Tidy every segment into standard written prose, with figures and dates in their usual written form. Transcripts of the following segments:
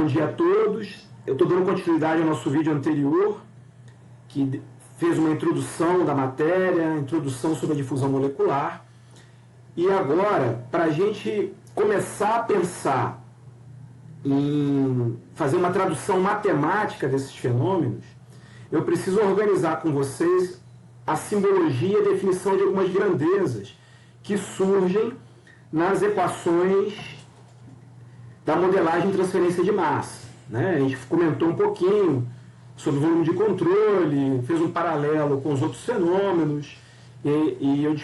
Bom dia a todos. Eu estou dando continuidade ao nosso vídeo anterior, que fez uma introdução da matéria, introdução sobre a difusão molecular. E agora, para a gente começar a pensar em fazer uma tradução matemática desses fenômenos, eu preciso organizar com vocês a simbologia e a definição de algumas grandezas que surgem nas equações da modelagem de transferência de massa, né? A gente comentou um pouquinho sobre o volume de controle, fez um paralelo com os outros fenômenos, e eu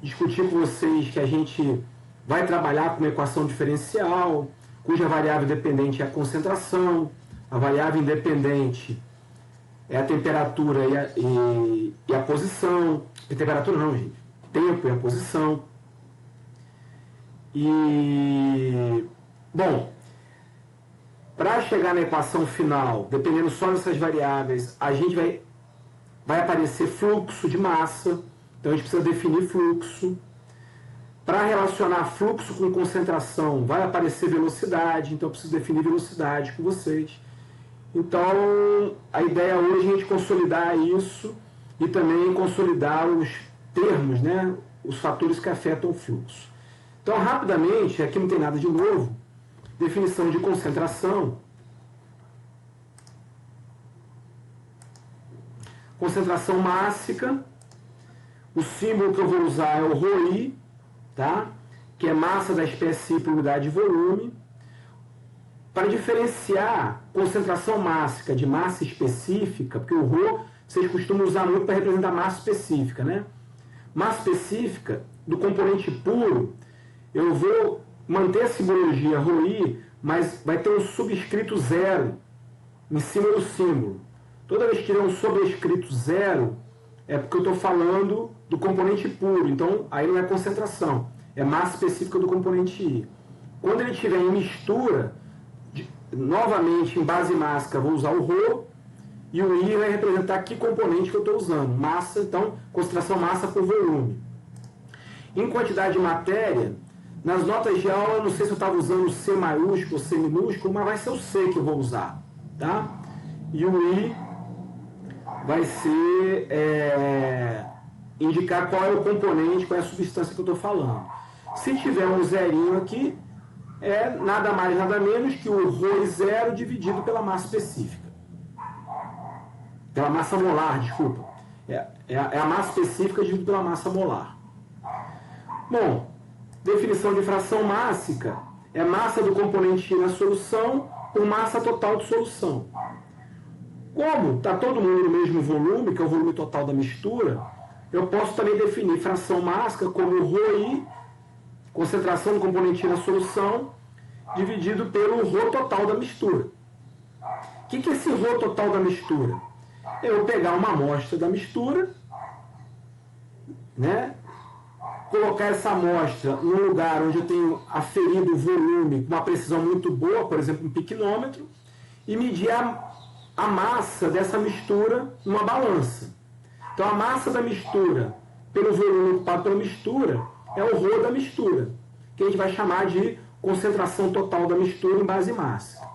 discuti com vocês que a gente vai trabalhar com uma equação diferencial, cuja variável dependente é a concentração, a variável independente é a temperatura e a posição. A temperatura não, gente. Tempo e a posição. Bom, para chegar na equação final, dependendo só dessas variáveis, a gente vai aparecer fluxo de massa. Então a gente precisa definir fluxo. Para relacionar fluxo com concentração, vai aparecer velocidade. Então eu preciso definir velocidade com vocês. Então, a ideia hoje é a gente consolidar isso e também consolidar os termos, né, os fatores que afetam o fluxo. Então, rapidamente, aqui não tem nada de novo, definição de concentração. Concentração mássica, o símbolo que eu vou usar é o ρI, tá? Que é massa da espécie por unidade de volume. Para diferenciar concentração mássica de massa específica, porque o ρ vocês costumam usar muito para representar massa específica, né? Massa específica do componente puro, eu vou manter a simbologia ρI, mas vai ter um subscrito zero em cima do símbolo. Toda vez que tiver um sobrescrito zero, é porque eu estou falando do componente puro, então aí não é concentração, é massa específica do componente I. Quando ele estiver em mistura, novamente, em base mássica, vou usar o ρ, e o I vai representar que componente que eu estou usando. Massa, então, concentração massa por volume. Em quantidade de matéria, nas notas de aula, não sei se eu estava usando C maiúsculo ou C minúsculo, mas vai ser o C que eu vou usar, tá? E o I vai ser indicar qual é o componente, qual é a substância que eu estou falando. Se tiver um zerinho aqui, é nada mais, nada menos que o ρ zero dividido pela massa específica. Pela massa molar, desculpa. É a massa específica dividida pela massa molar. Bom, definição de fração mássica é massa do componente I na solução por massa total de solução. Como está todo mundo no mesmo volume, que é o volume total da mistura, eu posso também definir fração mássica como ρI, concentração do componente I na solução, dividido pelo ρ total da mistura. O que é esse ρ total da mistura? Eu vou pegar uma amostra da mistura, né? Colocar essa amostra num lugar onde eu tenho aferido o volume com uma precisão muito boa, por exemplo, um piquinômetro, e medir a massa dessa mistura numa balança. Então, a massa da mistura pelo volume ocupado pela mistura é o ρ da mistura, que a gente vai chamar de concentração total da mistura em base mássica.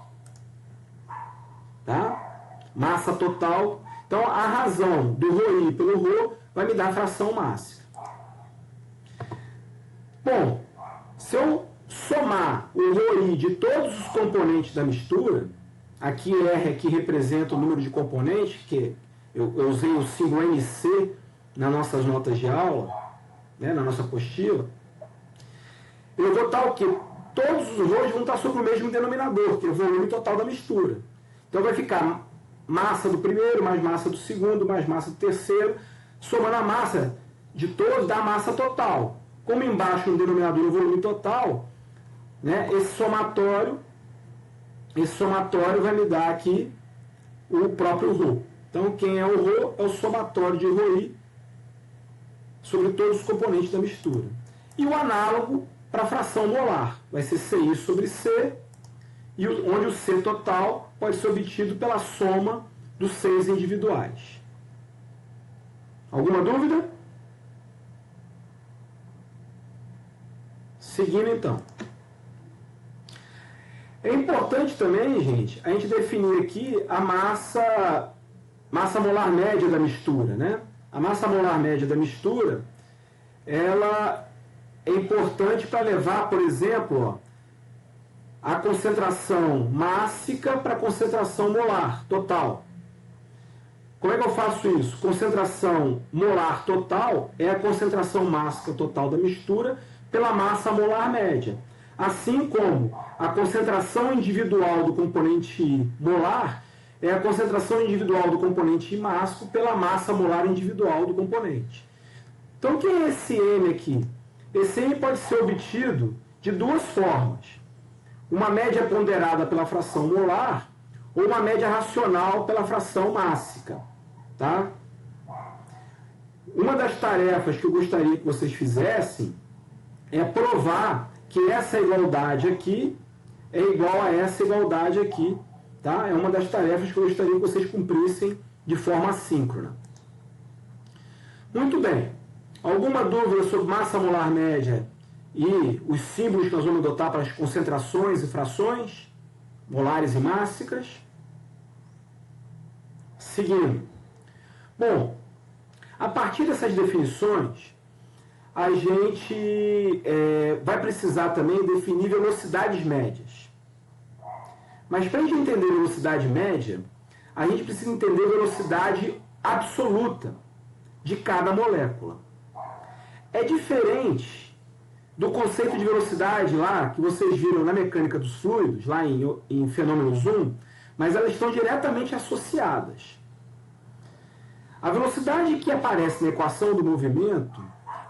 Tá? Massa total. Então, a razão do ρI pelo ρ vai me dar a fração mássica. Bom, se eu somar o ρI de todos os componentes da mistura, aqui R aqui representa o número de componentes, que eu usei o símbolo NC nas nossas notas de aula, né, na nossa apostila, eu vou estar o quê? Todos os ρs vão estar sobre o mesmo denominador, que é o volume total da mistura. Então vai ficar massa do primeiro, mais massa do segundo, mais massa do terceiro, somando a massa de todos da massa total. Como embaixo no denominador o volume total, né, esse somatório vai me dar aqui o próprio ρ. Então quem é o ρ é o somatório de ρI sobre todos os componentes da mistura. E o análogo para a fração molar. Vai ser CI sobre C, e onde o C total pode ser obtido pela soma dos Cs individuais. Alguma dúvida? Seguindo então. É importante também, gente, a gente definir aqui a massa molar média da mistura, né? A massa molar média da mistura, ela é importante para levar, por exemplo, ó, a concentração mássica para a concentração molar total. Como é que eu faço isso? Concentração molar total é a concentração mássica total da mistura pela massa molar média. Assim como a concentração individual do componente I molar é a concentração individual do componente I mássico pela massa molar individual do componente. Então, o que é esse M aqui? Esse M pode ser obtido de duas formas. Uma média ponderada pela fração molar ou uma média racional pela fração mássica. Tá? Uma das tarefas que eu gostaria que vocês fizessem é provar que essa igualdade aqui é igual a essa igualdade aqui. Tá? É uma das tarefas que eu gostaria que vocês cumprissem de forma assíncrona. Muito bem. Alguma dúvida sobre massa molar média e os símbolos que nós vamos adotar para as concentrações e frações molares e mássicas? Seguindo. Bom, a partir dessas definições, a gente vai precisar também definir velocidades médias. Mas para a gente entender velocidade média, a gente precisa entender velocidade absoluta de cada molécula. É diferente do conceito de velocidade lá, que vocês viram na mecânica dos fluidos, lá em fenômenos 1, mas elas estão diretamente associadas. A velocidade que aparece na equação do movimento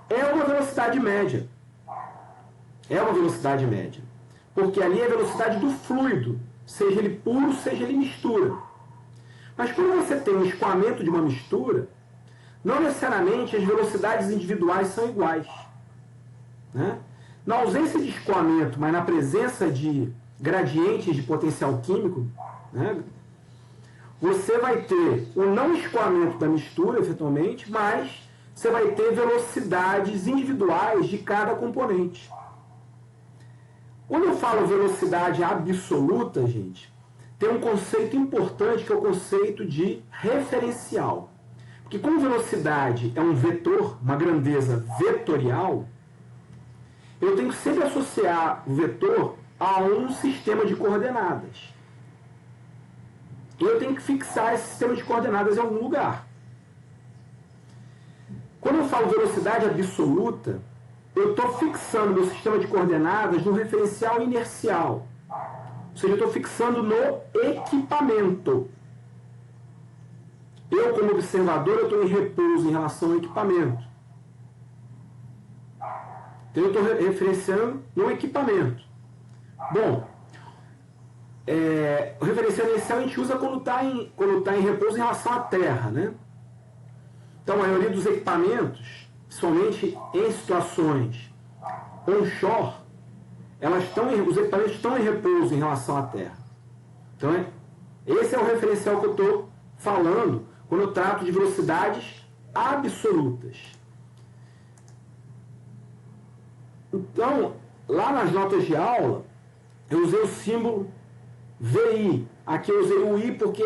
é uma velocidade média. É uma velocidade média. Porque ali é a velocidade do fluido, seja ele puro, seja ele mistura. Mas quando você tem um escoamento de uma mistura, não necessariamente as velocidades individuais são iguais. Né? Na ausência de escoamento, mas na presença de gradientes de potencial químico, né, você vai ter o não escoamento da mistura, efetualmente, mas você vai ter velocidades individuais de cada componente. Quando eu falo velocidade absoluta, gente, tem um conceito importante que é o conceito de referencial. Porque como velocidade é um vetor, uma grandeza vetorial, eu tenho que sempre associar o vetor a um sistema de coordenadas. E eu tenho que fixar esse sistema de coordenadas em algum lugar. Quando eu falo velocidade absoluta, eu estou fixando meu sistema de coordenadas no referencial inercial. Ou seja, eu estou fixando no equipamento. Eu, como observador, eu estou em repouso em relação ao equipamento. Então, eu estou referenciando no equipamento. Bom, o referencial inercial a gente usa quando está em repouso em relação à Terra, né? Então, a maioria dos equipamentos, somente em situações onshore, os equipamentos estão em repouso em relação à Terra. Então, esse é o referencial que eu estou falando quando eu trato de velocidades absolutas. Então, lá nas notas de aula, eu usei o símbolo VI. Aqui eu usei o I porque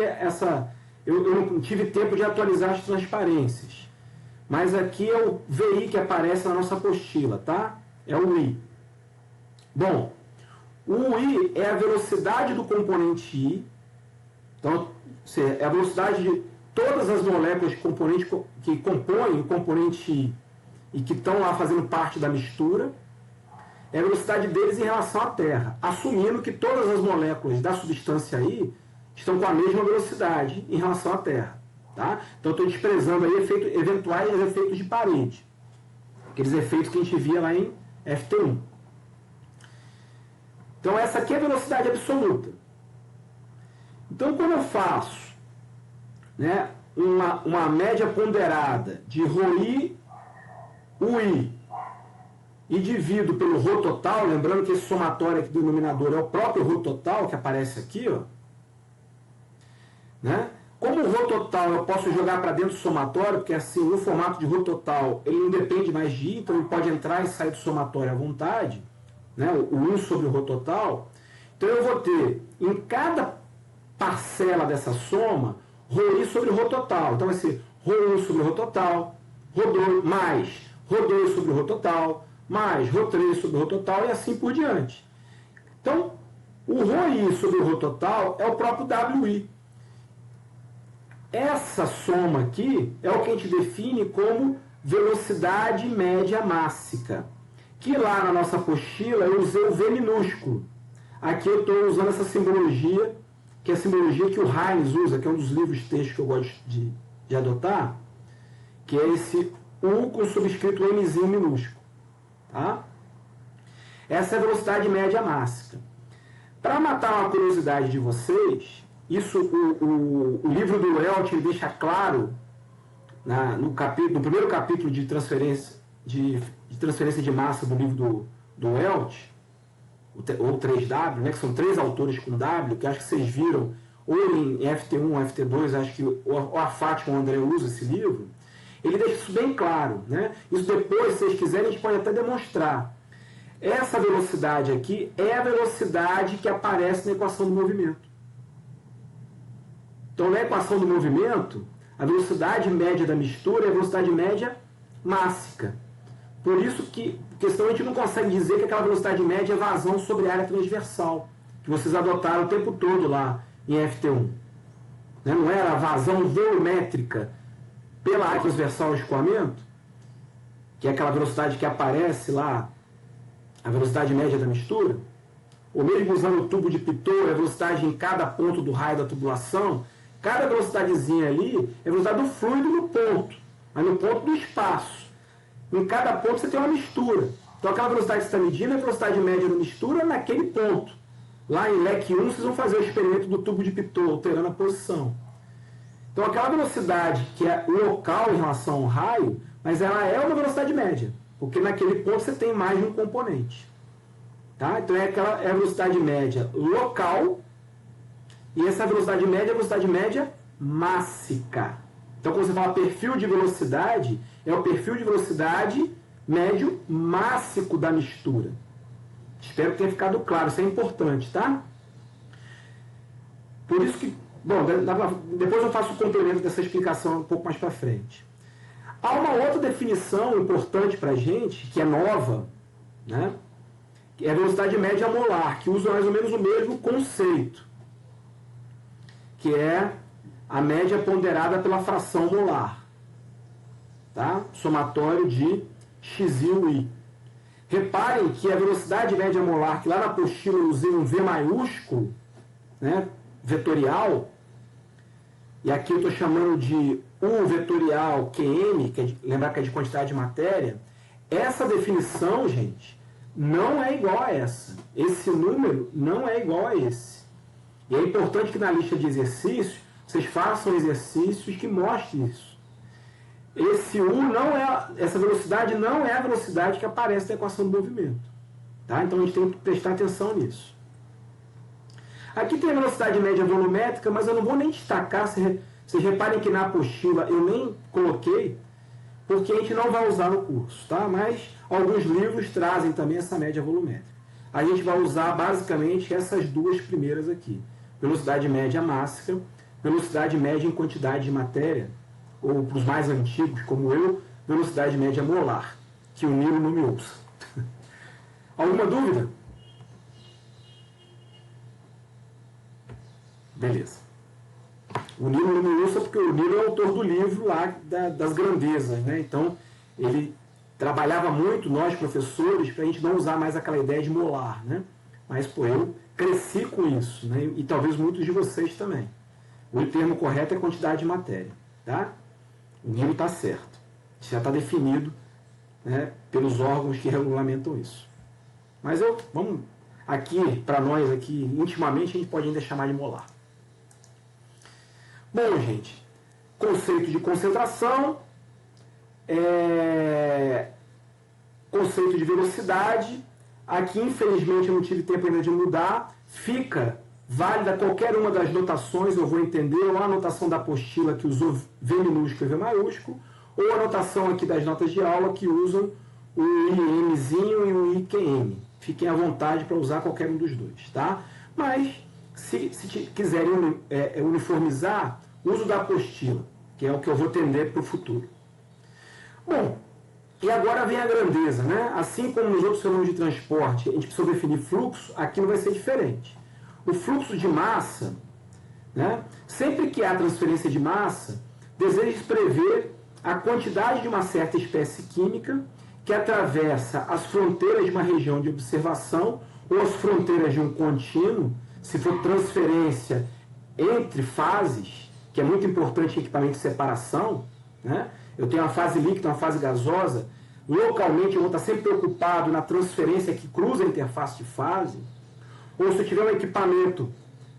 eu não tive tempo de atualizar as transparências. Mas aqui é o VI que aparece na nossa apostila, tá? É o I. Bom, o I é a velocidade do componente I. Então, é a velocidade de todas as moléculas que compõem o componente I e que estão lá fazendo parte da mistura. É a velocidade deles em relação à Terra, assumindo que todas as moléculas da substância I estão com a mesma velocidade em relação à Terra. Tá? Então, estou desprezando aí eventuais efeitos de parede. Aqueles efeitos que a gente via lá em FT1. Então, essa aqui é a velocidade absoluta. Então, quando eu faço, né, uma média ponderada de ρI, UI, e divido pelo ρ total, lembrando que esse somatório aqui do denominador é o próprio ρ total que aparece aqui, ó, né? Como o ρ total eu posso jogar para dentro do somatório, porque assim, no formato de ρ total, ele não depende mais de I, então ele pode entrar e sair do somatório à vontade, né? O 1 sobre o ρ total. Então eu vou ter, em cada parcela dessa soma, ρi sobre ρ total. Então vai ser ρ1 sobre ρ total, ρ2 mais ρ2 sobre ρ total, mais ρ3 sobre ρ total e assim por diante. Então, o ρi sobre ρ total é o próprio wi. Essa soma aqui é o que a gente define como velocidade média mássica, que lá na nossa apostila eu usei o V minúsculo. Aqui eu estou usando essa simbologia, que é a simbologia que o Heinz usa, que é um dos livros textos que eu gosto de adotar, que é esse U com subscrito Mzinho minúsculo. Tá? Essa é a velocidade média mássica. Para matar uma curiosidade de vocês, isso o livro do Welt deixa claro no primeiro capítulo de transferência de massa do livro do Welt, ou 3W, né, que são 3 autores com W, que acho que vocês viram, ou em FT1 ou FT2, acho que o Afat ou o André usa esse livro. Ele deixa isso bem claro. Né? Isso depois, se vocês quiserem, a gente pode até demonstrar. Essa velocidade aqui é a velocidade que aparece na equação do movimento. Então, na equação do movimento, a velocidade média da mistura é a velocidade média mássica. Por isso que senão a gente não consegue dizer que aquela velocidade média é vazão sobre a área transversal, que vocês adotaram o tempo todo lá em FT1. Né? Não era a vazão volumétrica pela área transversal ao escoamento, que é aquela velocidade que aparece lá, a velocidade média da mistura, ou mesmo usando o tubo de Pitot, a velocidade em cada ponto do raio da tubulação, cada velocidadezinha ali é a velocidade do fluido no ponto, mas no ponto do espaço. Em cada ponto você tem uma mistura. Então aquela velocidade que você está medindo é a velocidade média da mistura naquele ponto. Lá em LEC 1 vocês vão fazer o experimento do tubo de Pitot, alterando a posição. Então aquela velocidade que é local em relação ao raio, mas ela é uma velocidade média, porque naquele ponto você tem mais de um componente. Tá? Então é a velocidade média local, e essa velocidade média é a velocidade média mássica. Então quando você fala perfil de velocidade, é o perfil de velocidade médio mássico da mistura. Espero que tenha ficado claro, isso é importante, tá? Por isso que, bom, depois eu faço o complemento dessa explicação um pouco mais para frente. Há uma outra definição importante para a gente, que é nova, né? Que é a velocidade média molar, que usa mais ou menos o mesmo conceito, que é a média ponderada pela fração molar. Tá? Somatório de x e o i. Reparem que a velocidade média molar, que lá na apostila eu usei um V maiúsculo, né, vetorial, e aqui eu estou chamando de U vetorial QM, lembrar que é de quantidade de matéria, essa definição, gente, não é igual a essa. Esse número não é igual a esse. E é importante que na lista de exercícios, vocês façam exercícios que mostrem isso. Esse U essa velocidade não é a velocidade que aparece na equação do movimento. Tá? Então a gente tem que prestar atenção nisso. Aqui tem a velocidade média volumétrica, mas eu não vou nem destacar. Vocês reparem que na apostila eu nem coloquei, porque a gente não vai usar no curso. Tá? Mas alguns livros trazem também essa média volumétrica. A gente vai usar basicamente essas duas primeiras aqui. Velocidade média mássica, velocidade média em quantidade de matéria, ou para os mais antigos, como eu, velocidade média molar, que o Nilo não me ouça. Alguma dúvida? Beleza. O Nilo não me ouça porque o Nilo é o autor do livro lá das grandezas, né? Então, ele trabalhava muito, nós professores, para a gente não usar mais aquela ideia de molar, né? Mas, pô, eu cresci com isso, né? E talvez muitos de vocês também. O termo correto é quantidade de matéria, tá? O Nilo está certo. Já está definido, né, pelos órgãos que regulamentam isso. Mas vamos aqui, para nós aqui, intimamente, a gente pode ainda chamar de molar. Bom, gente, conceito de concentração, conceito de velocidade. Aqui, infelizmente, eu não tive tempo ainda de mudar. Fica válida qualquer uma das notações, eu vou entender, ou a notação da apostila que usou V minúsculo e V maiúsculo, ou a notação aqui das notas de aula que usam o IMzinho e o IQM. Fiquem à vontade para usar qualquer um dos dois, tá? Mas, se quiserem uniformizar, uso da apostila, que é o que eu vou tender para o futuro. Bom, e agora vem a grandeza, né? Assim como nos outros fenômenos de transporte, a gente precisa definir fluxo, aqui não vai ser diferente. O fluxo de massa, né? Sempre que há transferência de massa, deseja prever a quantidade de uma certa espécie química que atravessa as fronteiras de uma região de observação ou as fronteiras de um contínuo, se for transferência entre fases, que é muito importante em equipamento de separação, né? Eu tenho uma fase líquida, uma fase gasosa, localmente eu vou estar sempre preocupado na transferência que cruza a interface de fase, ou se eu tiver um equipamento,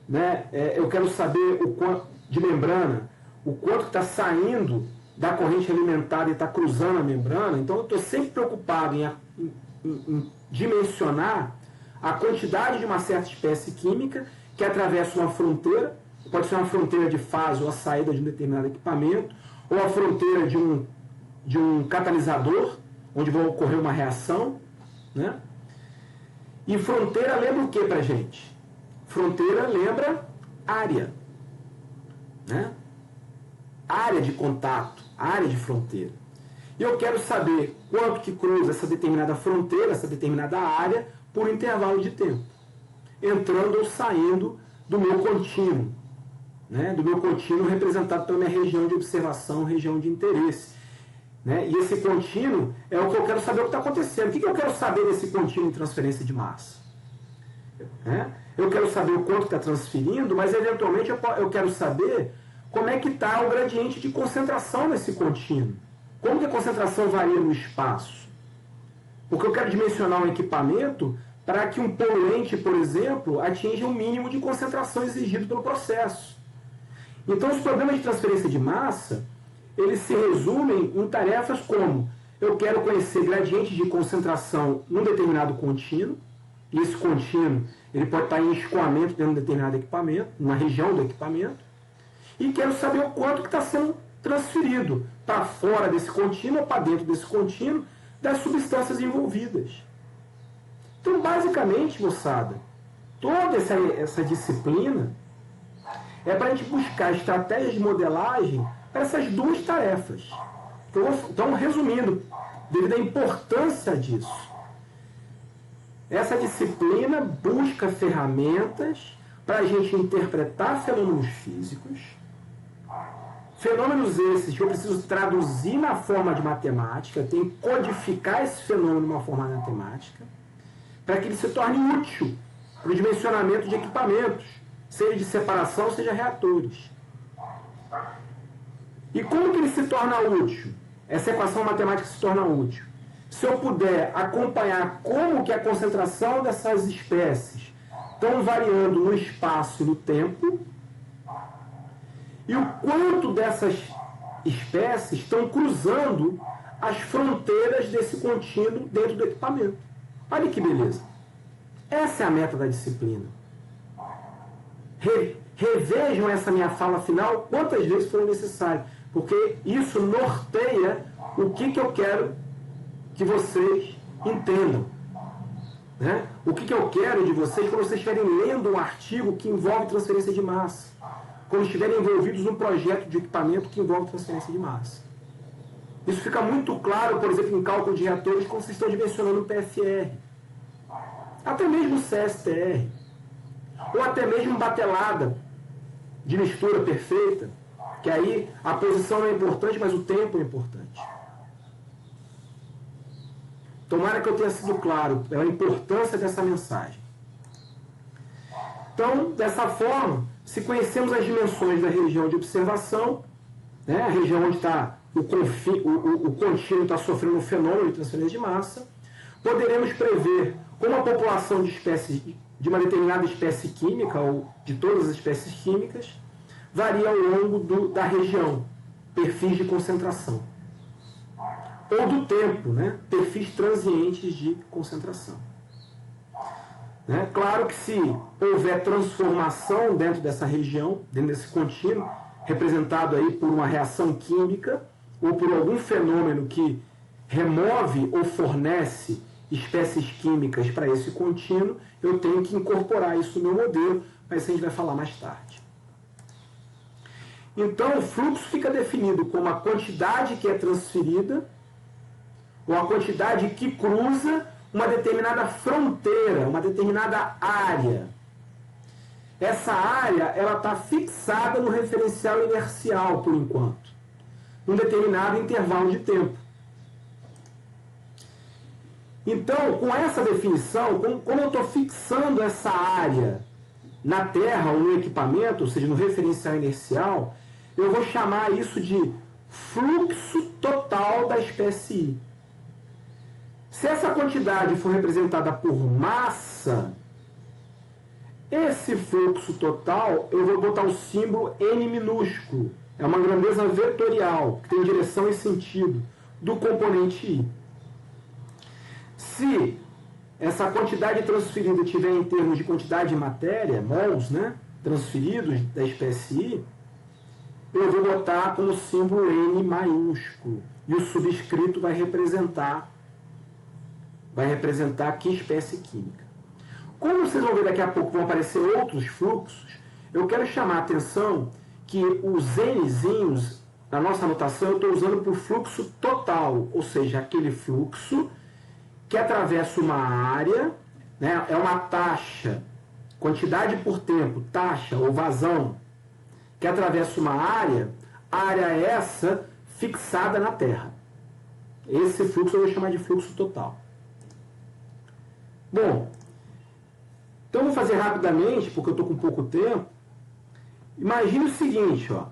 né, eu quero saber o quanto de membrana, o quanto está saindo da corrente alimentada e está cruzando a membrana, então eu estou sempre preocupado em dimensionar a quantidade de uma certa espécie química que atravessa uma fronteira, pode ser uma fronteira de fase ou a saída de um determinado equipamento, ou a fronteira de um catalisador, onde vai ocorrer uma reação, né? E fronteira lembra o que para a gente? Fronteira lembra área, né? Área de contato, área de fronteira. E eu quero saber quanto que cruza essa determinada fronteira, essa determinada área, por intervalo de tempo, entrando ou saindo do meu contínuo, né? Do meu contínuo representado pela minha região de observação, região de interesse. Né? E esse contínuo é o que eu quero saber o que está acontecendo. O que eu quero saber desse contínuo de transferência de massa? Né? Eu quero saber o quanto está transferindo, mas eventualmente eu quero saber como é que está o gradiente de concentração nesse contínuo. Como que a concentração varia no espaço? Porque eu quero dimensionar um equipamento para que um poluente, por exemplo, atinja o mínimo de concentração exigido pelo processo. Então, os problemas de transferência de massa, eles se resumem em tarefas como: eu quero conhecer gradientes de concentração num determinado contínuo, e esse contínuo ele pode estar em escoamento dentro de um determinado equipamento, numa região do equipamento, e quero saber o quanto que está sendo transferido para fora desse contínuo ou para dentro desse contínuo das substâncias envolvidas. Então, basicamente, moçada, toda essa disciplina é para a gente buscar estratégias de modelagem para essas duas tarefas. Então, resumindo, devido à importância disso, essa disciplina busca ferramentas para a gente interpretar fenômenos físicos, fenômenos esses que eu preciso traduzir na forma de matemática, eu tenho que codificar esse fenômeno de uma forma matemática, para que ele se torne útil para o dimensionamento de equipamentos, seja de separação, seja reatores. E como que ele se torna útil? Essa equação matemática se torna útil se eu puder acompanhar como que a concentração dessas espécies estão variando no espaço e no tempo, e o quanto dessas espécies estão cruzando as fronteiras desse contínuo dentro do equipamento. Olha que beleza. Essa é a meta da disciplina. Revejam essa minha fala final quantas vezes for necessário, porque isso norteia o que eu quero que vocês entendam. Né? O que eu quero de vocês quando vocês estiverem lendo um artigo que envolve transferência de massa, quando estiverem envolvidos num projeto de equipamento que envolve transferência de massa. Isso fica muito claro, por exemplo, em cálculo de reatores, quando vocês estão dimensionando o PFR. Até mesmo o CSTR. Ou até mesmo batelada de mistura perfeita, que aí a posição não é importante, mas o tempo é importante. Tomara que eu tenha sido claro pela importância dessa mensagem. Então, dessa forma, se conhecemos as dimensões da região de observação, né, a região onde está o contínuo está sofrendo um fenômeno de transferência de massa, poderemos prever como a população de espécies, de uma determinada espécie química, ou de todas as espécies químicas, varia ao longo da região, perfis de concentração. Ou do tempo, né? Perfis transientes de concentração. Né? Claro que se houver transformação dentro dessa região, dentro desse contínuo, representado aí por uma reação química, ou por algum fenômeno que remove ou fornece espécies químicas para esse contínuo, eu tenho que incorporar isso no meu modelo, mas isso a gente vai falar mais tarde. Então, o fluxo fica definido como a quantidade que é transferida, ou a quantidade que cruza uma determinada fronteira, uma determinada área. Essa área ela está fixada no referencial inercial, por enquanto, num determinado intervalo de tempo. Então, com essa definição, como eu estou fixando essa área na Terra ou no equipamento, ou seja, no referencial inercial, eu vou chamar isso de fluxo total da espécie I. Se essa quantidade for representada por massa, esse fluxo total, eu vou botar o símbolo N minúsculo. É uma grandeza vetorial, que tem direção e sentido, do componente I. Se essa quantidade transferida tiver em termos de quantidade de matéria, mols, né, transferidos da espécie I, eu vou botar como símbolo N maiúsculo. E o subscrito vai representar que espécie química. Como vocês vão ver daqui a pouco, vão aparecer outros fluxos, eu quero chamar a atenção que os Nzinhos, na nossa anotação, eu estou usando para o fluxo total, ou seja, aquele fluxo que atravessa uma área, né, é uma taxa, quantidade por tempo, taxa ou vazão, que atravessa uma área essa fixada na Terra. Esse fluxo eu vou chamar de fluxo total. Bom, então vou fazer rapidamente, porque eu estou com pouco tempo. Imagine o seguinte, ó.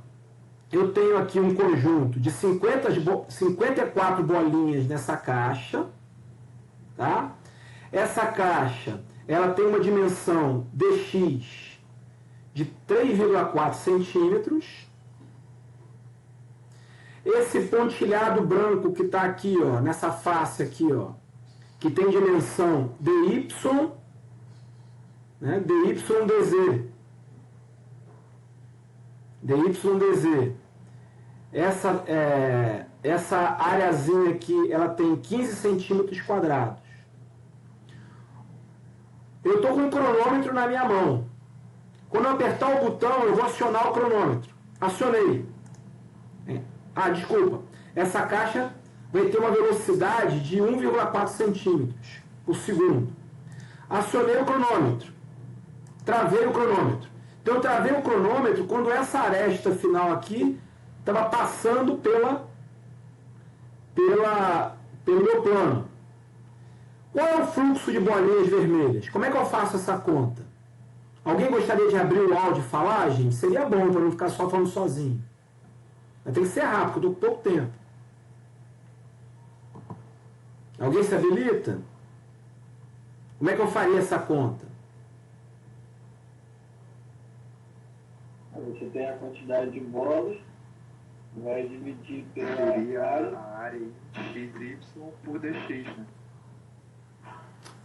Eu tenho aqui um conjunto de 54 bolinhas nessa caixa, tá? Essa caixa, ela tem uma dimensão dx de 3,4 centímetros. Esse pontilhado branco que está aqui, ó, nessa face aqui, ó, que tem dimensão dy, né, dydz. dydz. Essa areazinha aqui, ela tem 15 centímetros quadrados. Eu estou com um cronômetro na minha mão. Quando eu apertar o botão, eu vou acionar o cronômetro. Acionei. Desculpa. Essa caixa vai ter uma velocidade de 1,4 centímetros por segundo. Acionei o cronômetro. Travei o cronômetro. Então eu travei o cronômetro quando essa aresta final aqui estava passando pelo meu plano. Qual é o fluxo de bolinhas vermelhas? Como é que eu faço essa conta? Alguém gostaria de abrir o áudio e falar, gente? Seria bom para não ficar só falando sozinho. Mas tem que ser rápido, porque eu estou com pouco tempo. Alguém se habilita? Como é que eu faria essa conta? Você tem a quantidade de bolas, vai dividir pela área xy por dx, né?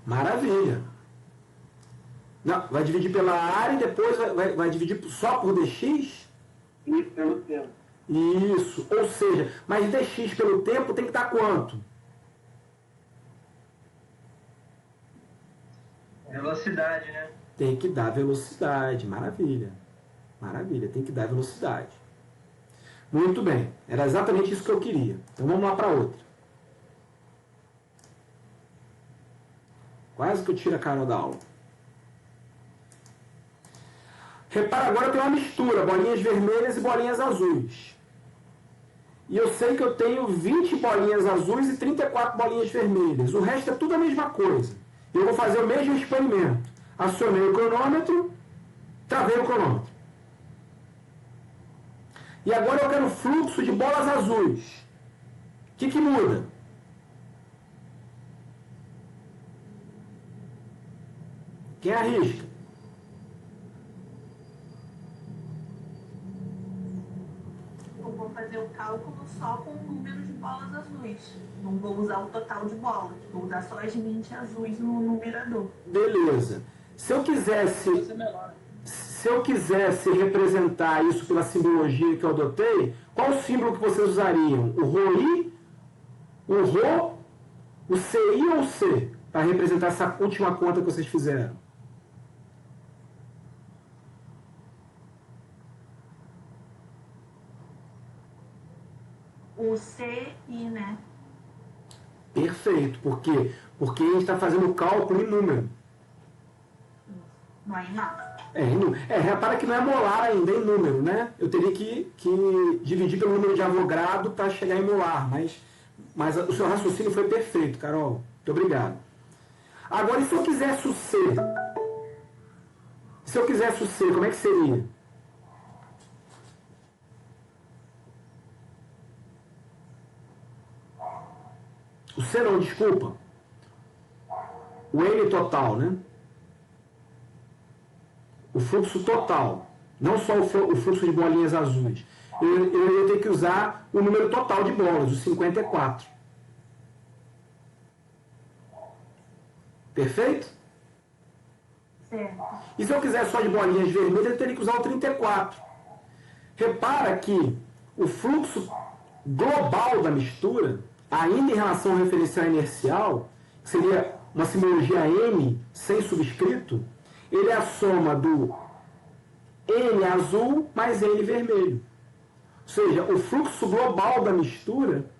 Maravilha. Não, vai dividir pela área e depois vai dividir só por dx? E pelo tempo. Isso. Ou seja, mas dx pelo tempo tem que dar quanto? Velocidade, né? Tem que dar velocidade. Maravilha. Maravilha, tem que dar velocidade. Muito bem. Era exatamente isso que eu queria. Então vamos lá para outra. Quase que eu tiro a cara da aula. Repara, agora tem uma mistura, bolinhas vermelhas e bolinhas azuis. E eu sei que eu tenho 20 bolinhas azuis e 34 bolinhas vermelhas. O resto é tudo a mesma coisa. Eu vou fazer o mesmo experimento. Acionei o cronômetro, travei o cronômetro. E agora eu quero fluxo de bolas azuis. O que muda? Quem arrisca? Eu vou fazer o cálculo só com o número de bolas azuis. Não vou usar o total de bolas. Vou usar só as 20 azuis no numerador. Beleza. Se eu quisesse representar isso pela simbologia que eu adotei, qual o símbolo que vocês usariam? O ROI, o RO, o CI ou o C? para representar essa última conta que vocês fizeram? O CI, né? Perfeito. Por quê? Porque a gente está fazendo o cálculo em número. Não é em massa. Repara que não é molar ainda, é em número, né? Eu teria que dividir pelo número de Avogadro para chegar em molar, mas o seu raciocínio foi perfeito, Carol. Muito obrigado. Agora, e se eu quisesse o C? Se eu quisesse o C, como é que seria? O C não, desculpa. O N total, né? O fluxo total. Não só o fluxo de bolinhas azuis. Eu ia ter que usar o número total de bolas, o 54. Perfeito? Certo. E se eu quiser só de bolinhas vermelhas, eu teria que usar o 34. Repara que o fluxo global da mistura, ainda em relação ao referencial inercial, que seria uma simbologia M sem subscrito, ele é a soma do N azul mais N vermelho. Ou seja, o fluxo global da mistura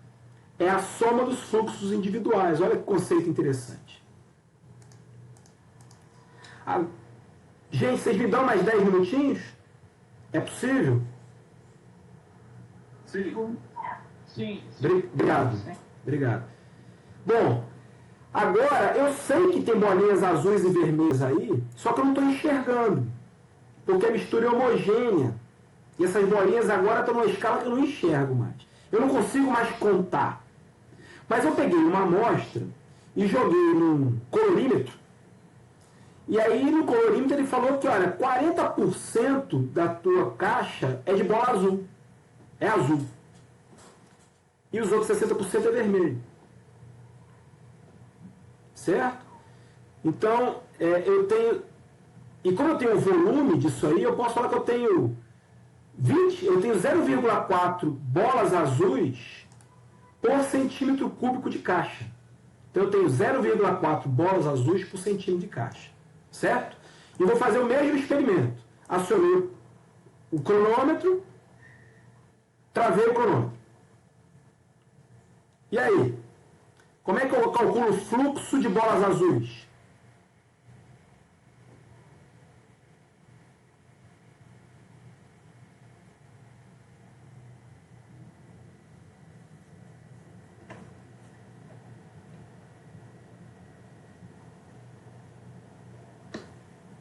é a soma dos fluxos individuais. Olha que conceito interessante. Gente, vocês me dão mais 10 minutinhos? É possível? Sim. Sim. Obrigado. Obrigado. Bom, agora eu sei que tem bolinhas azuis e vermelhas aí, só que eu não estou enxergando. Porque a mistura é homogênea. E essas bolinhas agora estão numa escala que eu não enxergo mais. Eu não consigo mais contar. Mas eu peguei uma amostra e joguei num colorímetro. E aí no colorímetro ele falou que, olha, 40% da tua caixa é de bola azul. É azul. E os outros 60% é vermelho. Certo? Então, eu tenho... E como eu tenho o volume disso aí, eu posso falar que eu tenho 0,4 bolas azuis por centímetro cúbico de caixa. Então eu tenho 0,4 bolas azuis por centímetro de caixa. Certo? E vou fazer o mesmo experimento. Acionei o cronômetro, travei o cronômetro. E aí? Como é que eu calculo o fluxo de bolas azuis?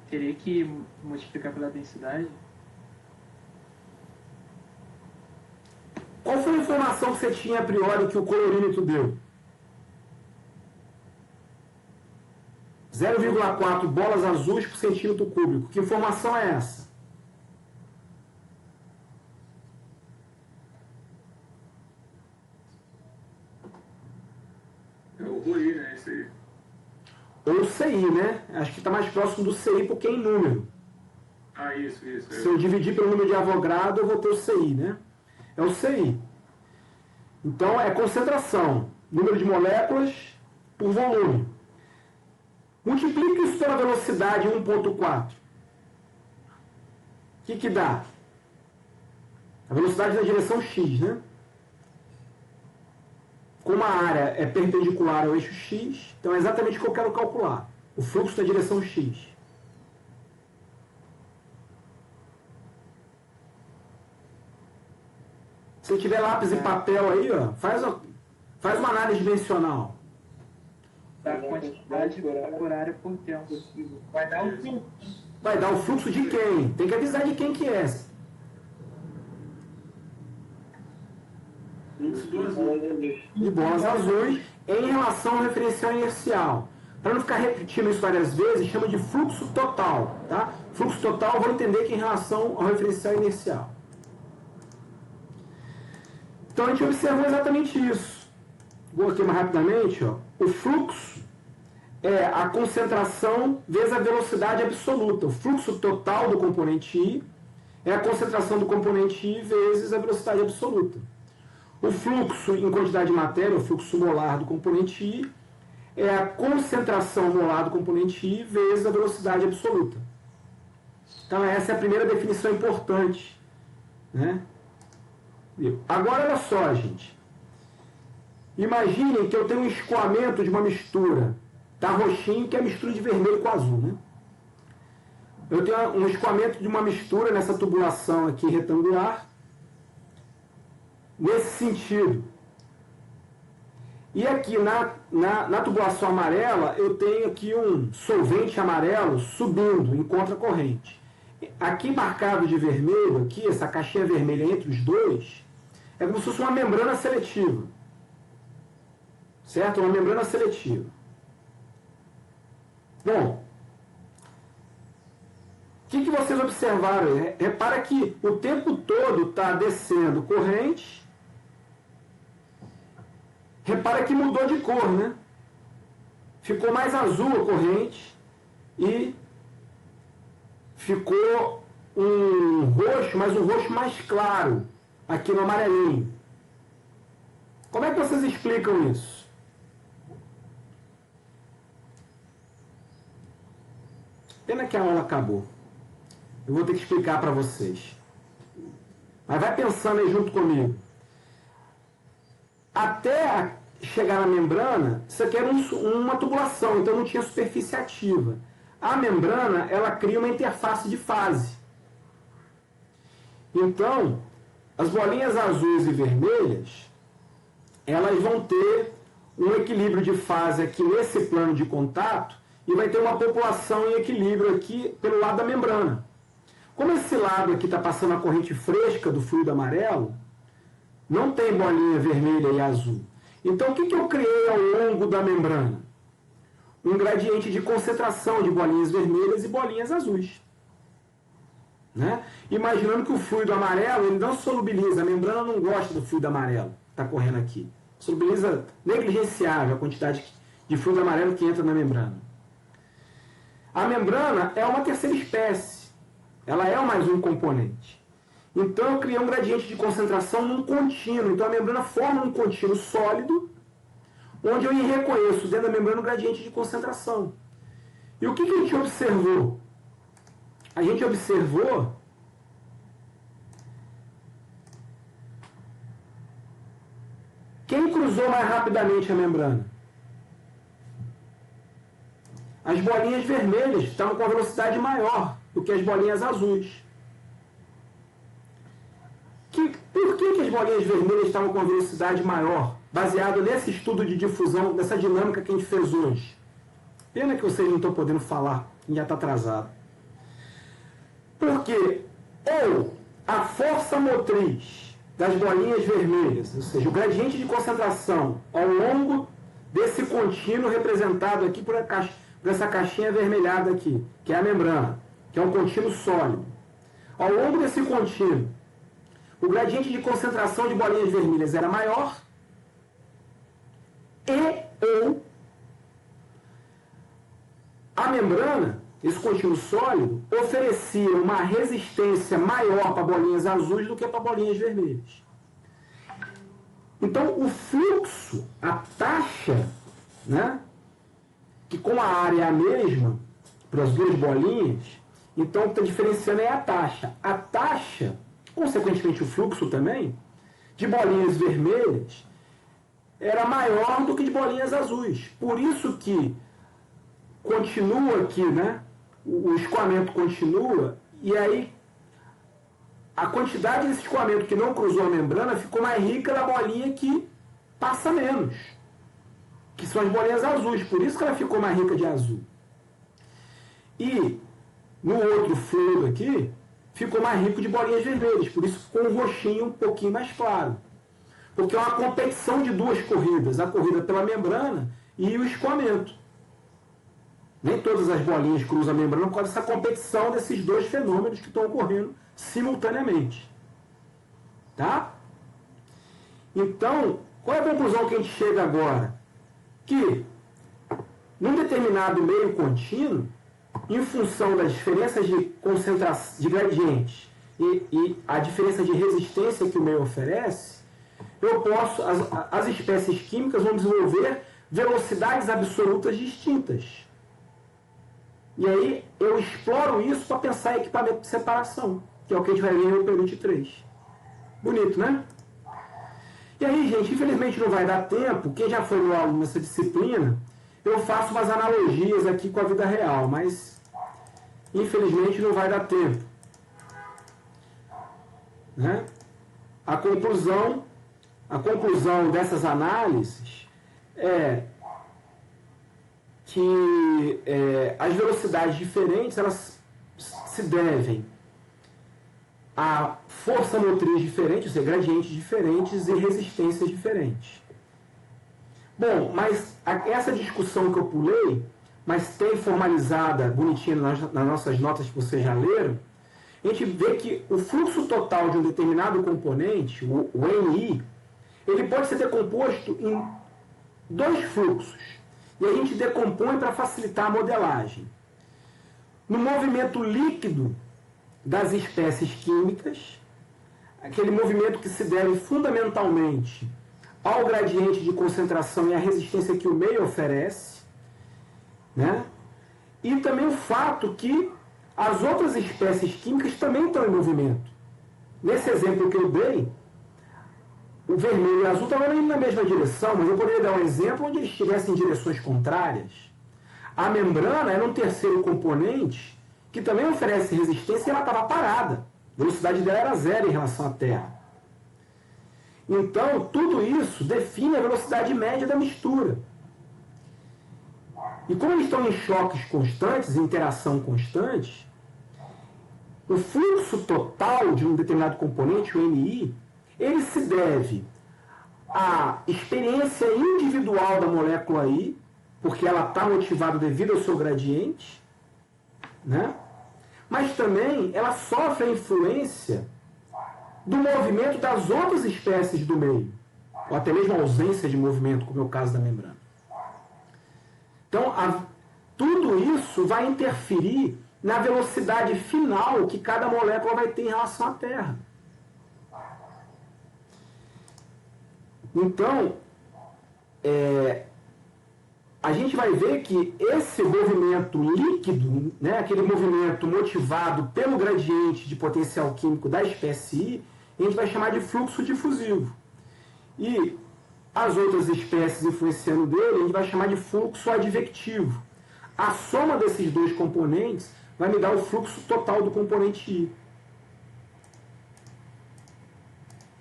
Teria que multiplicar pela densidade? Qual foi a informação que você tinha a priori que o colorímetro deu? 0,4 bolas azuis por centímetro cúbico. Que informação é essa? É o ROI, né? Esse aí. Ou CI, né? Acho que está mais próximo do CI porque é em número. Ah, isso. Se eu dividir pelo número de Avogadro, eu vou ter o CI, né? É o CI. Então, é concentração. Número de moléculas por volume. Multiplique isso pela velocidade 1.4. O que dá? A velocidade na direção x, né? Como a área é perpendicular ao eixo x, então é exatamente o que eu quero calcular. O fluxo na direção x. Se tiver lápis e papel aí, ó, faz uma análise dimensional. Da quantidade por área por tempo. Vai dar o fluxo. Vai dar o fluxo de quem? Tem que avisar de quem que é. Fluxo do azul. De bolas azuis em relação ao referencial inercial. Para não ficar repetindo isso várias vezes, chama de fluxo total. Tá? Fluxo total eu vou entender que é em relação ao referencial inercial. Então a gente observou exatamente isso. Vou aqui mais rapidamente. Ó. O fluxo é a concentração vezes a velocidade absoluta. O fluxo total do componente I é a concentração do componente I vezes a velocidade absoluta. O fluxo em quantidade de matéria, o fluxo molar do componente I, é a concentração molar do componente I vezes a velocidade absoluta. Então essa é a primeira definição importante, né? Agora olha só, gente. Imaginem que eu tenho um escoamento de uma mistura. Tá roxinho, que é a mistura de vermelho com azul, né? Eu tenho um escoamento de uma mistura nessa tubulação aqui retangular, nesse sentido. E aqui na tubulação amarela, eu tenho aqui um solvente amarelo subindo em contracorrente. Aqui marcado de vermelho, aqui, essa caixinha vermelha entre os dois, é como se fosse uma membrana seletiva. Certo? Uma membrana seletiva. Bom, o que vocês observaram? Repara que o tempo todo está descendo corrente. Repara que mudou de cor, né? Ficou mais azul a corrente e ficou um roxo, mas um roxo mais claro aqui no amarelinho. Como é que vocês explicam isso? Pena que a aula acabou. Eu vou ter que explicar para vocês. Mas vai pensando aí junto comigo. Até chegar na membrana, isso aqui era uma tubulação, então não tinha superfície ativa. A membrana, ela cria uma interface de fase. Então, as bolinhas azuis e vermelhas, elas vão ter um equilíbrio de fase aqui nesse plano de contato e vai ter uma população em equilíbrio aqui pelo lado da membrana. Como esse lado aqui está passando a corrente fresca do fluido amarelo, não tem bolinha vermelha e azul. Então, o que eu criei ao longo da membrana? Um gradiente de concentração de bolinhas vermelhas e bolinhas azuis. Né? Imaginando que o fluido amarelo ele não solubiliza, a membrana não gosta do fluido amarelo que está correndo aqui. Solubiliza negligenciável a quantidade de fluido amarelo que entra na membrana. A membrana é uma terceira espécie. Ela é mais um componente. Então eu criei um gradiente de concentração num contínuo. Então a membrana forma um contínuo sólido, onde eu reconheço dentro da membrana um gradiente de concentração. E o que a gente observou? A gente observou quem cruzou mais rapidamente a membrana? As bolinhas vermelhas estavam com a velocidade maior do que as bolinhas azuis. Por que as bolinhas vermelhas estavam com a velocidade maior? Baseado nesse estudo de difusão, nessa dinâmica que a gente fez hoje. Pena que vocês não estão podendo falar, já está atrasado. Porque ou a força motriz das bolinhas vermelhas, ou seja, o gradiente de concentração ao longo desse contínuo representado aqui por essa caixinha avermelhada aqui, que é a membrana, que é um contínuo sólido. Ao longo desse contínuo, o gradiente de concentração de bolinhas vermelhas era maior ou a membrana, esse contínuo sólido, oferecia uma resistência maior para bolinhas azuis do que para bolinhas vermelhas. Então, o fluxo, a taxa, né, que com a área é a mesma, para as duas bolinhas, então o que está diferenciando é a taxa. A taxa, consequentemente o fluxo também, de bolinhas vermelhas, era maior do que de bolinhas azuis. Por isso que continua aqui, né? O escoamento continua, e aí a quantidade desse escoamento que não cruzou a membrana ficou mais rica na bolinha que passa menos, que são as bolinhas azuis. Por isso que ela ficou mais rica de azul. E no outro fluido aqui, ficou mais rico de bolinhas vermelhas, por isso ficou um roxinho um pouquinho mais claro. Porque é uma competição de duas corridas, a corrida pela membrana e o escoamento. Nem todas as bolinhas cruzam a membrana por causa dessa competição desses dois fenômenos que estão ocorrendo simultaneamente. Tá? Então, qual é a conclusão que a gente chega agora? Que, num determinado meio contínuo, em função das diferenças de concentração, de gradientes e a diferença de resistência que o meio oferece, eu posso, as espécies químicas vão desenvolver velocidades absolutas distintas. E aí eu exploro isso para pensar em equipamento de separação, que é o que a gente vai ver no período 3. Bonito, né? E aí, gente, infelizmente não vai dar tempo. Quem já foi meu aluno nessa disciplina, eu faço umas analogias aqui com a vida real, mas infelizmente não vai dar tempo. Né? A conclusão dessas análises é que as velocidades diferentes elas se devem a força motriz diferente, ou seja, gradientes diferentes e resistências diferentes. Bom, mas essa discussão que eu pulei, mas tem formalizada, bonitinha nas nossas notas que vocês já leram, a gente vê que o fluxo total de um determinado componente, o NI, ele pode ser decomposto em 2 fluxos. E a gente decompõe para facilitar a modelagem. No movimento líquido das espécies químicas, aquele movimento que se deve fundamentalmente ao gradiente de concentração e à resistência que o meio oferece, né? E também o fato que as outras espécies químicas também estão em movimento. Nesse exemplo que eu dei, o vermelho e o azul estavam indo na mesma direção, mas eu poderia dar um exemplo onde eles estivessem em direções contrárias. A membrana era um terceiro componente que também oferece resistência e ela estava parada. A velocidade dela era 0 em relação à Terra. Então, tudo isso define a velocidade média da mistura. E como eles estão em choques constantes, em interação constante, o fluxo total de um determinado componente, o NI, ele se deve à experiência individual da molécula I, porque ela está motivada devido ao seu gradiente, né? Mas também ela sofre a influência do movimento das outras espécies do meio, ou até mesmo a ausência de movimento, como é o caso da membrana. Então, tudo isso vai interferir na velocidade final que cada molécula vai ter em relação à Terra. Então, a gente vai ver que esse movimento líquido, né, aquele movimento motivado pelo gradiente de potencial químico da espécie I, a gente vai chamar de fluxo difusivo. E as outras espécies influenciando dele, a gente vai chamar de fluxo advectivo. A soma desses 2 componentes vai me dar o fluxo total do componente I.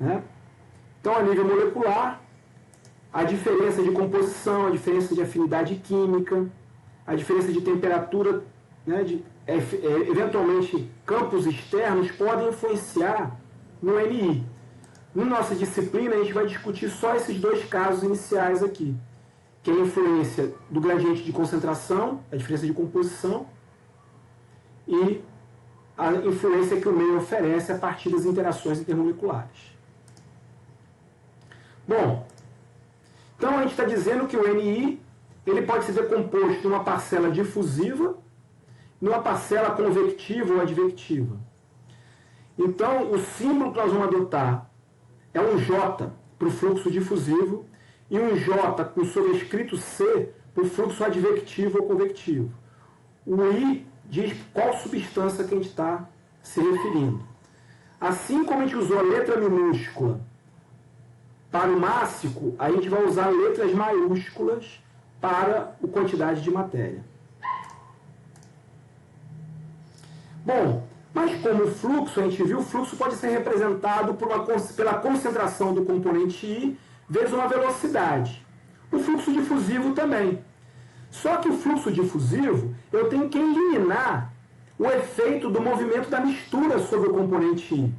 Né? Então, a nível molecular, a diferença de composição, a diferença de afinidade química, a diferença de temperatura, né, eventualmente campos externos podem influenciar no NI. Na nossa disciplina, a gente vai discutir só esses 2 casos iniciais aqui, que é a influência do gradiente de concentração, a diferença de composição, e a influência que o meio oferece a partir das interações intermoleculares. Bom, então a gente está dizendo que o NI ele pode ser decomposto numa parcela difusiva, numa parcela convectiva ou advectiva. Então, o símbolo que nós vamos adotar é um J para o fluxo difusivo e um J com sobrescrito C para o fluxo advectivo ou convectivo. O I diz qual substância que a gente está se referindo. Assim como a gente usou a letra minúscula para o mássico, a gente vai usar letras maiúsculas para a quantidade de matéria. Bom, mas como o fluxo, a gente viu, o fluxo pode ser representado pela concentração do componente I vezes uma velocidade. O fluxo difusivo também. Só que o fluxo difusivo, eu tenho que eliminar o efeito do movimento da mistura sobre o componente I.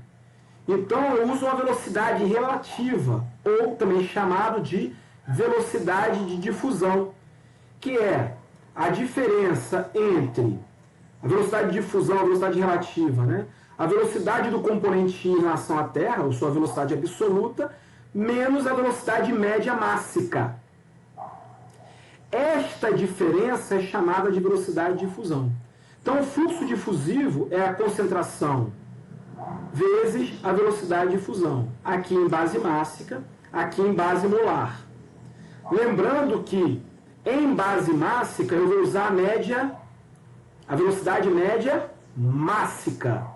Então, eu uso uma velocidade relativa, ou também chamado de velocidade de difusão, que é a diferença entre a velocidade de difusão e a velocidade relativa, né? A velocidade do componente I em relação à Terra, ou sua velocidade absoluta, menos a velocidade média mássica. Esta diferença é chamada de velocidade de difusão. Então, o fluxo difusivo é a concentração vezes a velocidade de difusão. Aqui em base mássica, aqui em base molar. Lembrando que em base mássica eu vou usar a velocidade média mássica.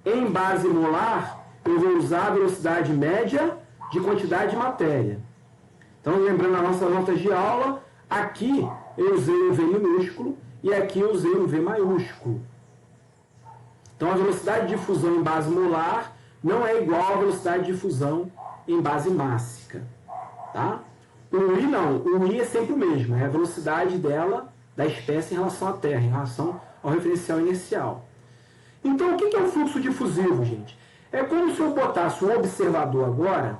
Em base molar eu vou usar a velocidade média de quantidade de matéria. Então, lembrando as nossas notas de aula, aqui eu usei um V minúsculo e aqui eu usei um V maiúsculo. Então, a velocidade de difusão em base molar não é igual à velocidade de difusão em base mássica. Tá? O I não, o I é sempre o mesmo, é a velocidade dela, da espécie em relação à Terra, em relação ao referencial inercial. Então, o que é o fluxo difusivo, gente? É como se eu botasse um observador agora,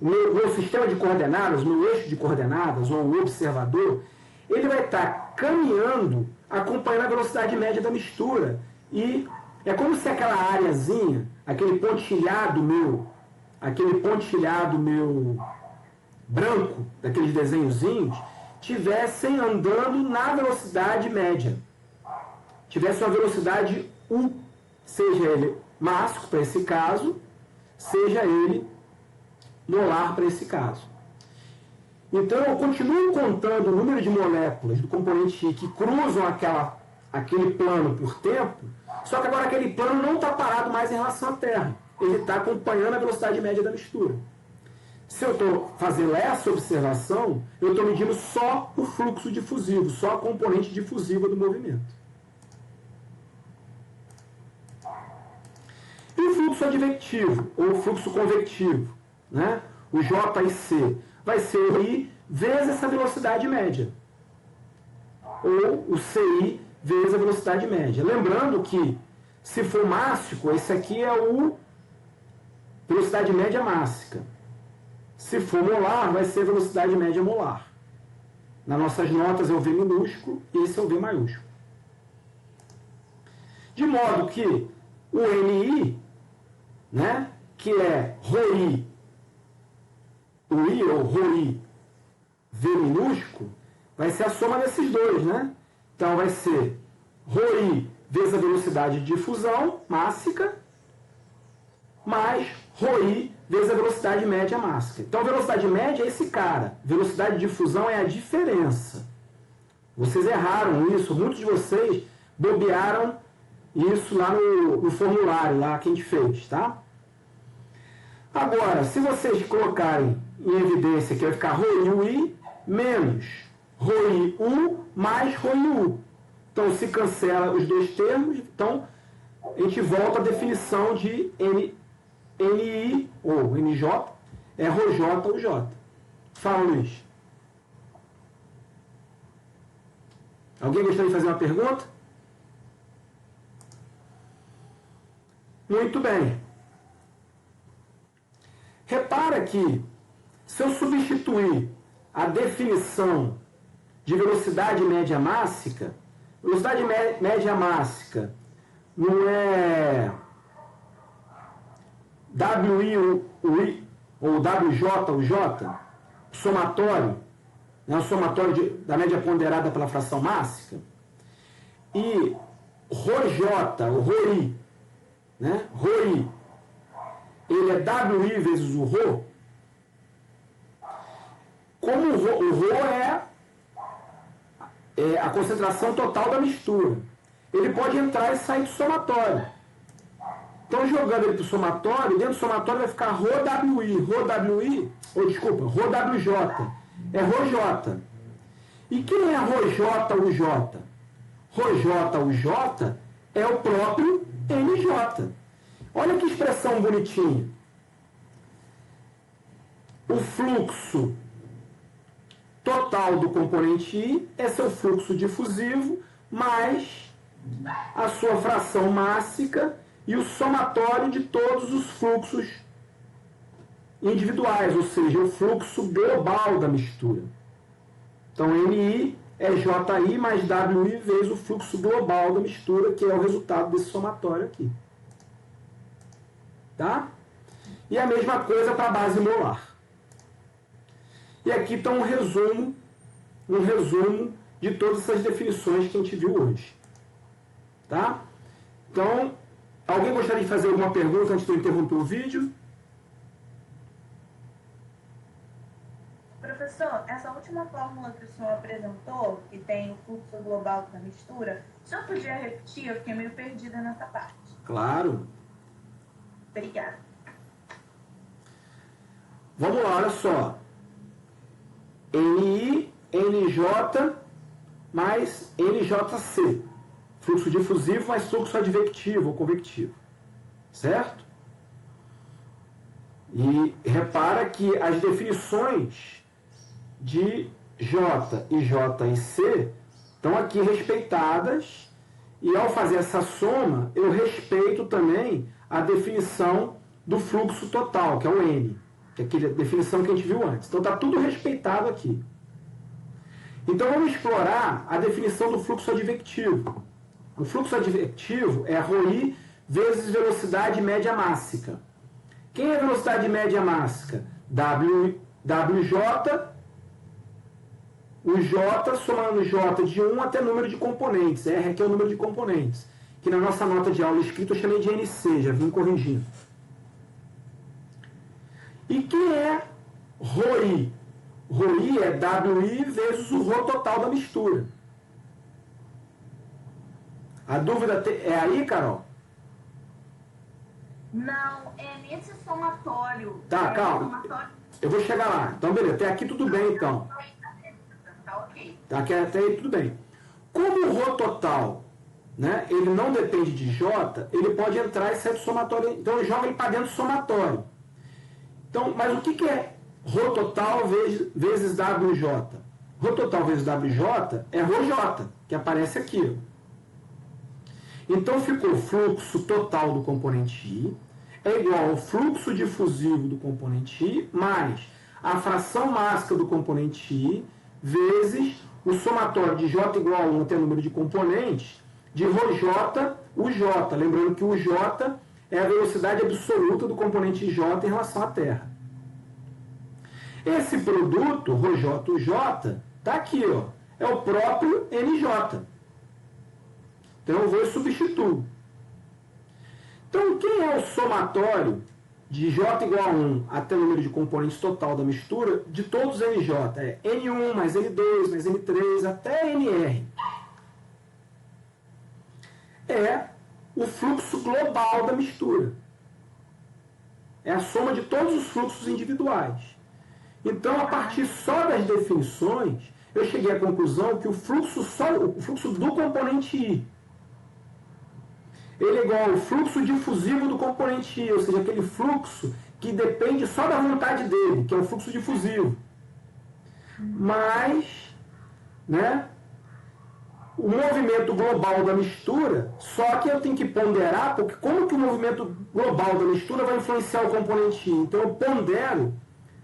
o meu sistema de coordenadas, o meu eixo de coordenadas, ou um observador, ele vai estar caminhando, acompanhando a velocidade média da mistura. E é como se aquela areazinha, aquele pontilhado meu branco, daqueles desenhozinhos, tivessem andando na velocidade média. Tivesse uma velocidade U, seja ele mássico para esse caso, seja ele molar para esse caso. Então eu continuo contando o número de moléculas do componente I que cruzam aquele plano por tempo, só que agora aquele plano não está parado mais em relação à Terra. Ele está acompanhando a velocidade média da mistura. Se eu estou fazendo essa observação, eu estou medindo só o fluxo difusivo, só a componente difusiva do movimento. E o fluxo advectivo, ou fluxo convectivo, né? O J e C, vai ser o I vezes essa velocidade média. Ou o CI vezes a velocidade média. Lembrando que, se for mássico, esse aqui é o velocidade média mássica. Se for molar, vai ser velocidade média molar. Nas nossas notas é o V minúsculo e esse é o V maiúsculo. De modo que o NI, né, que é ρI, o I ou ρI, V minúsculo, vai ser a soma desses dois, né? Então vai ser ρI vezes a velocidade de difusão mássica, mais ρI vezes a velocidade média mássica. Então, a velocidade média é esse cara. Velocidade de difusão é a diferença. Vocês erraram isso. Muitos de vocês bobearam isso lá no formulário lá que a gente fez, tá? Agora, se vocês colocarem em evidência que vai ficar ρI menos ρI mais ρI. Então, se cancela os dois termos, então a gente volta à definição de NI ou NJ, é ρJ ou J. Fala, Luiz. Alguém gostaria de fazer uma pergunta? Muito bem. Repara que, se eu substituir a definição de velocidade média mássica, velocidade média mássica não é WI ou WJ ou J, somatório, né, o somatório da média ponderada pela fração mássica, e ρJ, ou ρI, né, ρI, ele é WI vezes o ρ, como o ρ é a concentração total da mistura, ele pode entrar e sair do somatório. Então, jogando ele para o somatório, dentro do somatório vai ficar ρWI, ρWJ, é ρJ. E quem é ρJ-UJ? ρJ-UJ é o próprio NJ. Olha que expressão bonitinha. O fluxo total do componente I é seu fluxo difusivo, mais a sua fração mássica e o somatório de todos os fluxos individuais, ou seja, o fluxo global da mistura. Então, NI é JI mais WI vezes o fluxo global da mistura, que é o resultado desse somatório aqui. Tá? E a mesma coisa para a base molar. E aqui está um resumo de todas essas definições que a gente viu hoje. Tá? Então, alguém gostaria de fazer alguma pergunta antes de eu interromper o vídeo? Professor, essa última fórmula que o senhor apresentou, que tem o fluxo global da mistura, o senhor podia repetir? Eu fiquei meio perdida nessa parte. Claro. Obrigada. Vamos lá, olha só. NI, NJ mais NJC. Fluxo difusivo mais fluxo advectivo ou convectivo. Certo? E repara que as definições de J e J e C estão aqui respeitadas, e ao fazer essa soma, eu respeito também a definição do fluxo total, que é o N, que é aquela definição que a gente viu antes. Então está tudo respeitado aqui. Então vamos explorar a definição do fluxo advectivo. O fluxo advectivo é ρI vezes velocidade média mássica. Quem é a velocidade média mássica? WJ, o J somando J de 1 até número de componentes. R aqui é o número de componentes, que na nossa nota de aula escrita eu chamei de NC, já vim corrigindo. E quem é ρI? ρI é WI vezes o ρ total da mistura. A dúvida é aí, Carol? Não, é nesse somatório. Tá, calma. Eu vou chegar lá. Então, beleza. Até aqui tudo bem, então. Tá ok. Tá, até aí tudo bem. Como o ρ total, né, ele não depende de J, ele pode entrar e sair do somatório. Então, eu jogo ele para dentro do somatório. Então, mas o que é ρ total vezes WJ? Ρ total vezes WJ é ρJ, que aparece aqui. Então, ficou o fluxo total do componente I é igual ao fluxo difusivo do componente I mais a fração mássica do componente I vezes o somatório de J igual a 1 até o número de componentes de ρJ, o J. Lembrando que o J é a velocidade absoluta do componente J em relação à Terra. Esse produto, ρJ, o J, está aqui, ó, é o próprio NJ. Então eu vou e substituo. Então quem é o somatório de J igual a 1 até o número de componentes total da mistura de todos os NJ? É N1 mais N2 mais N3 até NR. É o fluxo global da mistura. É a soma de todos os fluxos individuais. Então, a partir só das definições, eu cheguei à conclusão que o fluxo do componente I, ele é igual ao fluxo difusivo do componente I, ou seja, aquele fluxo que depende só da vontade dele, que é o fluxo difusivo. Mas, né, o movimento global da mistura, só que eu tenho que ponderar, porque como que o movimento global da mistura vai influenciar o componente I? Então eu pondero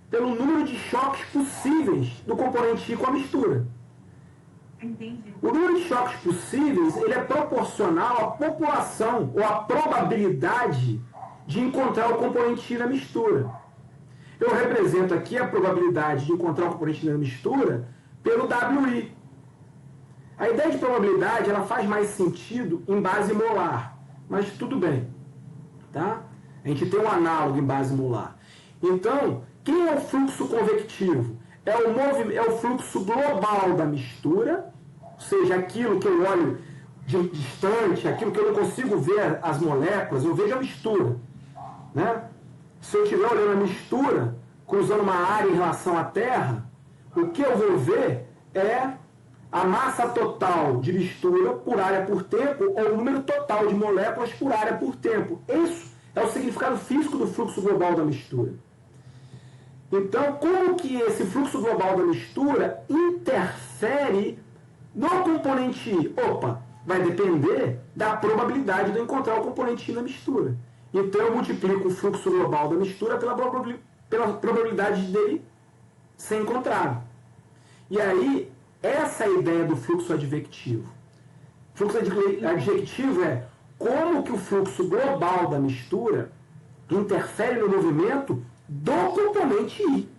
pelo número de choques possíveis do componente I com a mistura. Entendi. O número de choques possíveis, ele é proporcional à população, ou à probabilidade de encontrar o componente I na mistura. Eu represento aqui a probabilidade de encontrar o componente I na mistura pelo WI. A ideia de probabilidade, ela faz mais sentido em base molar, mas tudo bem, tá? A gente tem um análogo em base molar. Então, quem é o fluxo convectivo? É o fluxo global da mistura, ou seja, aquilo que eu olho de distante, aquilo que eu não consigo ver as moléculas, eu vejo a mistura, né? Se eu estiver olhando a mistura, cruzando uma área em relação à Terra, o que eu vou ver é a massa total de mistura por área por tempo, ou o número total de moléculas por área por tempo. Isso é o significado físico do fluxo global da mistura. Então, como que esse fluxo global da mistura interfere no componente I? Opa, vai depender da probabilidade de eu encontrar o componente I na mistura. Então, eu multiplico o fluxo global da mistura pela probabilidade dele ser encontrado. E aí, essa é a ideia do fluxo advectivo. Fluxo advectivo é como que o fluxo global da mistura interfere no movimento do componente I.